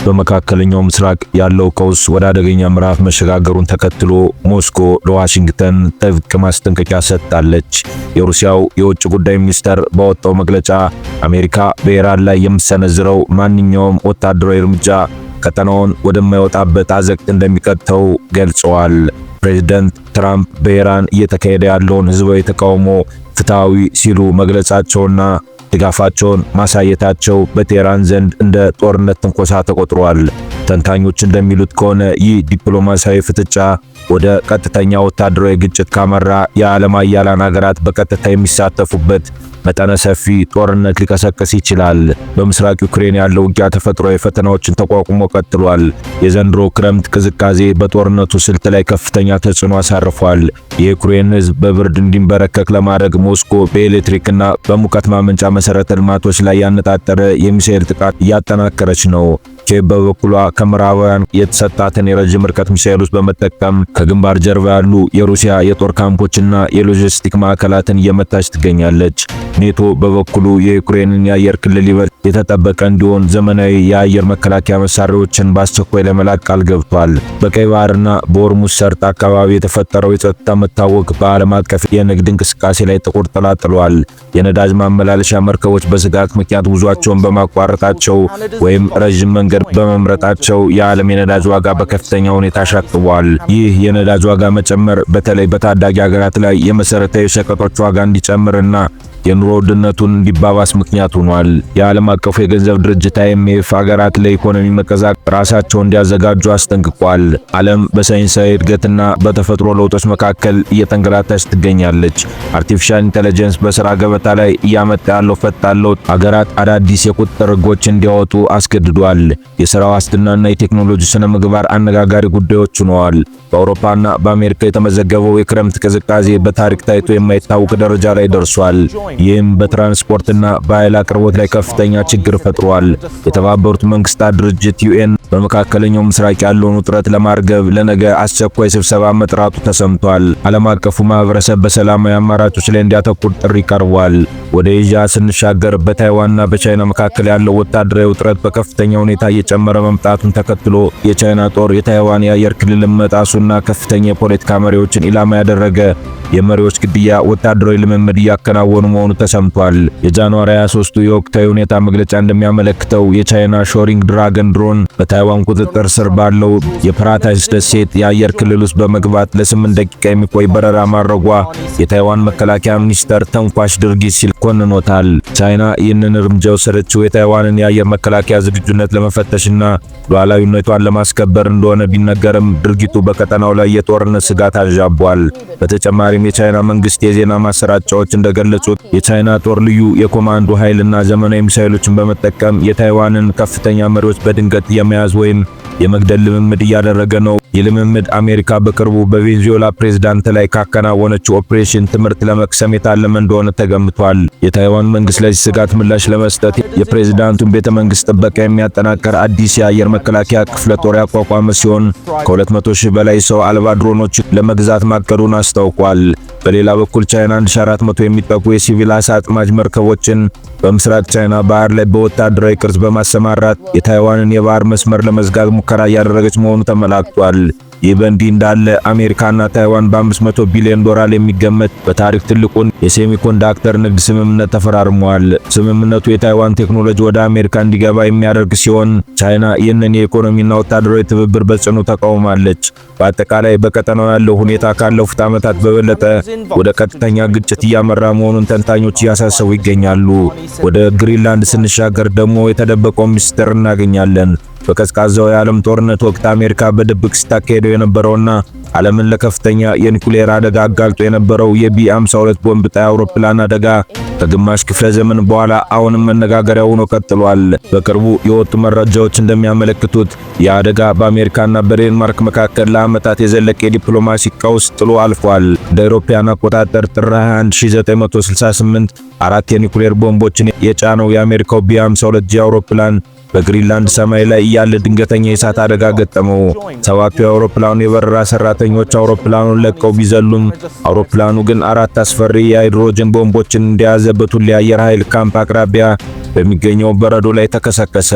በመካከለኛው ምስራቅ ያለው ቀውስ ወደ አደገኛ ምዕራፍ መሸጋገሩን ተከትሎ ሞስኮ ለዋሽንግተን ጥብቅ ማስጠንቀቂያ ሰጥታለች። የሩሲያው የውጭ ጉዳይ ሚኒስተር ባወጣው መግለጫ አሜሪካ በኢራን ላይ የምትሰነዝረው ማንኛውም ወታደራዊ እርምጃ ቀጠናውን ወደማይወጣበት አዘቅት እንደሚከተው ገልጸዋል። ፕሬዝዳንት ትራምፕ በኢራን እየተካሄደ ያለውን ህዝባዊ ተቃውሞ ፍትሃዊ ሲሉ መግለጻቸውና ድጋፋቸውን ማሳየታቸው በቴህራን ዘንድ እንደ ጦርነት ትንኮሳ ተቆጥሯል። ተንታኞች እንደሚሉት ከሆነ ይህ ዲፕሎማሲያዊ ፍጥጫ ወደ ቀጥተኛ ወታደራዊ ግጭት ካመራ የዓለም ኃያላን ሀገራት በቀጥታ የሚሳተፉበት መጠነ ሰፊ ጦርነት ሊቀሰቅስ ይችላል። በምስራቅ ዩክሬን ያለው ውጊያ ተፈጥሯዊ ፈተናዎችን ተቋቁሞ ቀጥሏል። የዘንድሮ ክረምት ቅዝቃዜ በጦርነቱ ስልት ላይ ከፍተኛ ተጽዕኖ አሳርፏል። የዩክሬን ህዝብ በብርድ እንዲንበረከክ ለማድረግ ሞስኮ በኤሌክትሪክና በሙቀት ማመንጫ መሰረተ ልማቶች ላይ ያነጣጠረ የሚሳኤል ጥቃት እያጠናከረች ነው። ኪየቭ በበኩሏ ከምዕራባውያን የተሰጣትን የረጅም ርቀት ሚሳኤሎች በመጠቀም ከግንባር ጀርባ ያሉ የሩሲያ የጦር ካምፖችና የሎጂስቲክ ማዕከላትን እየመታች ትገኛለች። ኔቶ በበኩሉ የዩክሬንን የአየር ክልል ይበልጥ የተጠበቀ እንዲሆን ዘመናዊ የአየር መከላከያ መሳሪያዎችን በአስቸኳይ ለመላክ ቃል ገብቷል። በቀይ ባህርና በሆርሙዝ ሰርጥ አካባቢ የተፈጠረው የጸጥታ መታወክ በዓለም አቀፍ የንግድ እንቅስቃሴ ላይ ጥቁር ጥላ ጥሏል። የነዳጅ ማመላለሻ መርከቦች በስጋት ምክንያት ጉዟቸውን በማቋረጣቸው ወይም ረዥም መንገድ በመምረጣቸው የዓለም የነዳጅ ዋጋ በከፍተኛ ሁኔታ አሻቅቧል። ይህ የነዳጅ ዋጋ መጨመር በተለይ በታዳጊ ሀገራት ላይ የመሰረታዊ ሸቀጦች ዋጋ እንዲጨምርና የኑሮ ውድነቱን እንዲባባስ ምክንያት ሆኗል። የዓለም አቀፉ የገንዘብ ድርጅት IMF ሀገራት ለኢኮኖሚ መቀዛቀዝ ራሳቸውን እንዲያዘጋጁ አስጠንቅቋል። ዓለም በሳይንሳዊ እድገትና በተፈጥሮ ለውጦች መካከል እየተንገላታች ትገኛለች። አርቲፊሻል ኢንተለጀንስ በስራ ገበታ ላይ እያመጣ ያለው ፈጣን ለውጥ ሀገራት አዳዲስ የቁጥጥር ሕጎች እንዲያወጡ አስገድዷል። የሥራ ዋስትናና የቴክኖሎጂ ስነ ምግባር አነጋጋሪ ጉዳዮች ሆነዋል። በአውሮፓና በአሜሪካ የተመዘገበው የክረምት ቅዝቃዜ በታሪክ ታይቶ የማይታወቅ ደረጃ ላይ ደርሷል። ይህም በትራንስፖርትና በኃይል አቅርቦት ላይ ከፍተኛ ችግር ፈጥሯል። የተባበሩት መንግስታት ድርጅት UN በመካከለኛው ምስራቅ ያለውን ውጥረት ለማርገብ ለነገ አስቸኳይ ስብሰባ መጥራቱ ተሰምቷል። ዓለም አቀፉ ማህበረሰብ በሰላማዊ አማራጮች ላይ እንዲያተኩር ጥሪ ቀርቧል። ወደ ኤዥያ ስንሻገር በታይዋንና በቻይና መካከል ያለው ወታደራዊ ውጥረት በከፍተኛ ሁኔታ እየጨመረ መምጣቱን ተከትሎ የቻይና ጦር የታይዋን የአየር ክልል መጣሱና ከፍተኛ የፖለቲካ መሪዎችን ኢላማ ያደረገ የመሪዎች ግድያ ወታደራዊ ልምምድ እያከናወኑ መሆኑ ተሰምቷል። የጃንዋሪ 23ቱ የወቅታዊ ሁኔታ መግለጫ እንደሚያመለክተው የቻይና ሾሪንግ ድራገን ድሮን በታይዋን ቁጥጥር ስር ባለው የፓራታይስ ደሴት የአየር ክልል ውስጥ በመግባት ለ8 ደቂቃ የሚቆይ በረራ ማድረጓ የታይዋን መከላከያ ሚኒስተር ተንኳሽ ድርጊት ሲል ኮንኖታል። ቻይና ይህንን እርምጃ የወሰደችው የታይዋንን የአየር መከላከያ ዝግጁነት ለመፈተሽና ሉዓላዊነቷን ለማስከበር እንደሆነ ቢነገርም ድርጊቱ በቀጠናው ላይ የጦርነት ስጋት አዣቧል። በተጨማሪም የቻይና መንግስት የዜና ማሰራጫዎች እንደገለጹት የቻይና ጦር ልዩ የኮማንዶ ኃይልና ዘመናዊ ሚሳኤሎችን በመጠቀም የታይዋንን ከፍተኛ መሪዎች በድንገት የመያዝ ወይም የመግደል ልምምድ እያደረገ ነው። የልምምድ አሜሪካ በቅርቡ በቬንዙዌላ ፕሬዝዳንት ላይ ካከናወነችው ኦፕሬሽን ትምህርት ለመቅሰም የታለመ እንደሆነ ተገምቷል። የታይዋን መንግስት ለዚህ ስጋት ምላሽ ለመስጠት የፕሬዝዳንቱን ቤተ መንግስት ጥበቃ የሚያጠናክር አዲስ የአየር መከላከያ ክፍለ ጦር ያቋቋመ ሲሆን ከ200 ሺህ በላይ ሰው አልባ ድሮኖችን ለመግዛት ማቀዱን አስታውቋል። በሌላ በኩል ቻይና 1400 የሚጠጉ የሲቪል አሳ አጥማጅ መርከቦችን በምስራቅ ቻይና ባህር ላይ በወታደራዊ ቅርጽ በማሰማራት የታይዋንን የባህር መስመር ለመዝጋት ሙከራ እያደረገች መሆኑ ተመላክቷል። ይህ በእንዲህ እንዳለ አሜሪካና ታይዋን በ500 ቢሊዮን ዶላር የሚገመት በታሪክ ትልቁን የሴሚኮንዳክተር ንግድ ስምምነት ተፈራርመዋል። ስምምነቱ የታይዋን ቴክኖሎጂ ወደ አሜሪካ እንዲገባ የሚያደርግ ሲሆን ቻይና ይህንን የኢኮኖሚና ወታደራዊ ትብብር በጽኑ ተቃውማለች። በአጠቃላይ በቀጠናው ያለው ሁኔታ ካለፉት ዓመታት በበለጠ ወደ ቀጥተኛ ግጭት እያመራ መሆኑን ተንታኞች እያሳሰቡ ይገኛሉ። ወደ ግሪንላንድ ስንሻገር ደግሞ የተደበቀው ምስጢር እናገኛለን። በቀዝቃዛው የዓለም ጦርነት ወቅት አሜሪካ በድብቅ ስታካሄደው የነበረውና ዓለምን ለከፍተኛ የኒኩሌር አደጋ አጋልጦ የነበረው የቢ52 ቦምብ ጣይ አውሮፕላን አደጋ ከግማሽ ክፍለ ዘመን በኋላ አሁንም መነጋገሪያ ሆኖ ቀጥሏል። በቅርቡ የወጡ መረጃዎች እንደሚያመለክቱት የአደጋ በአሜሪካና በዴንማርክ መካከል ለዓመታት የዘለቀ የዲፕሎማሲ ቀውስ ጥሎ አልፏል። እንደ አውሮፓውያን አቆጣጠር ጥር 21 1968 4 የኒኩሌር ቦምቦችን የጫነው የአሜሪካው ቢ52 አውሮፕላን በግሪንላንድ ሰማይ ላይ ያለ ድንገተኛ የእሳት አደጋ ገጠመው። ሰባቱ የአውሮፕላኑ የበረራ ሰራተኞች አውሮፕላኑን ለቀው ቢዘሉም አውሮፕላኑ ግን 4 አስፈሪ የሃይድሮጅን ቦምቦችን እንደያዘ በቱሊ አየር ኃይል ካምፕ አቅራቢያ በሚገኘው በረዶ ላይ ተከሰከሰ።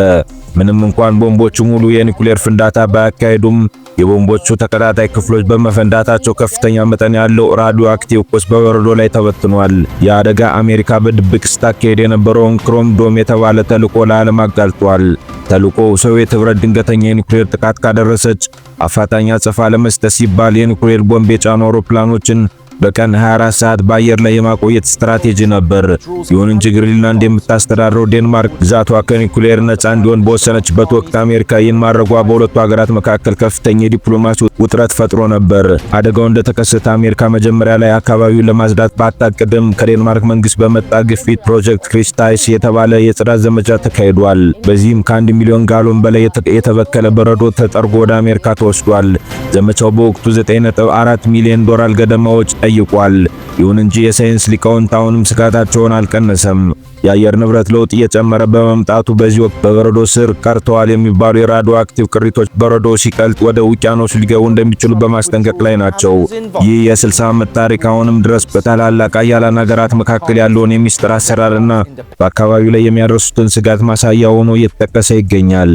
ምንም እንኳን ቦምቦቹ ሙሉ የኒኩሌር ፍንዳታ ባያካሄዱም የቦምቦቹ ተቀጣጣይ ክፍሎች በመፈንዳታቸው ከፍተኛ መጠን ያለው ራዲዮ አክቲቭ ቁስ በበረዶ ላይ ተበትኗል። የአደጋ አሜሪካ በድብቅ ስታካሄድ የነበረውን ክሮም ዶም የተባለ ተልዕኮ ለዓለም አጋልጧል። ተልዕኮው ሶቪየት ኅብረት ድንገተኛ የኒኩሌር ጥቃት ካደረሰች አፋጣኝ አጸፋ ለመስጠት ሲባል የኒኩሌር ቦምብ የጫኑ አውሮፕላኖችን በቀን 24 ሰዓት በአየር ላይ የማቆየት ስትራቴጂ ነበር። ይሁን እንጂ ግሪንላንድ የምታስተዳድረው ዴንማርክ ግዛቷ ከኒኩሌር ነፃ እንዲሆን በወሰነችበት ወቅት አሜሪካ ይህን ማድረጓ በሁለቱ ሀገራት መካከል ከፍተኛ የዲፕሎማሲ ውጥረት ፈጥሮ ነበር። አደጋው እንደተከሰተ አሜሪካ መጀመሪያ ላይ አካባቢውን ለማጽዳት ባታቅድም ከዴንማርክ መንግስት በመጣ ግፊት ፕሮጀክት ክሪስታይስ የተባለ የጽዳት ዘመቻ ተካሂዷል። በዚህም ከ1 ሚሊዮን ጋሎን በላይ የተበከለ በረዶ ተጠርጎ ወደ አሜሪካ ተወስዷል። ዘመቻው በወቅቱ $9.4 ሚሊዮን ገደማ ወጪ ጠይቋል። ይሁን እንጂ የሳይንስ ሊቃውንት አሁንም ስጋታቸውን አልቀነሰም። የአየር ንብረት ለውጥ እየጨመረ በመምጣቱ በዚህ ወቅት በበረዶ ስር ቀርተዋል የሚባሉ የራዲዮ አክቲቭ ቅሪቶች በረዶ ሲቀልጥ ወደ ውቅያኖስ ሊገቡ እንደሚችሉ በማስጠንቀቅ ላይ ናቸው። ይህ የ60 ዓመት ታሪክ አሁንም ድረስ በታላላቅ ኃያላን ሀገራት መካከል ያለውን የሚስጥር አሰራርና በአካባቢው ላይ የሚያደርሱትን ስጋት ማሳያ ሆኖ እየተጠቀሰ ይገኛል።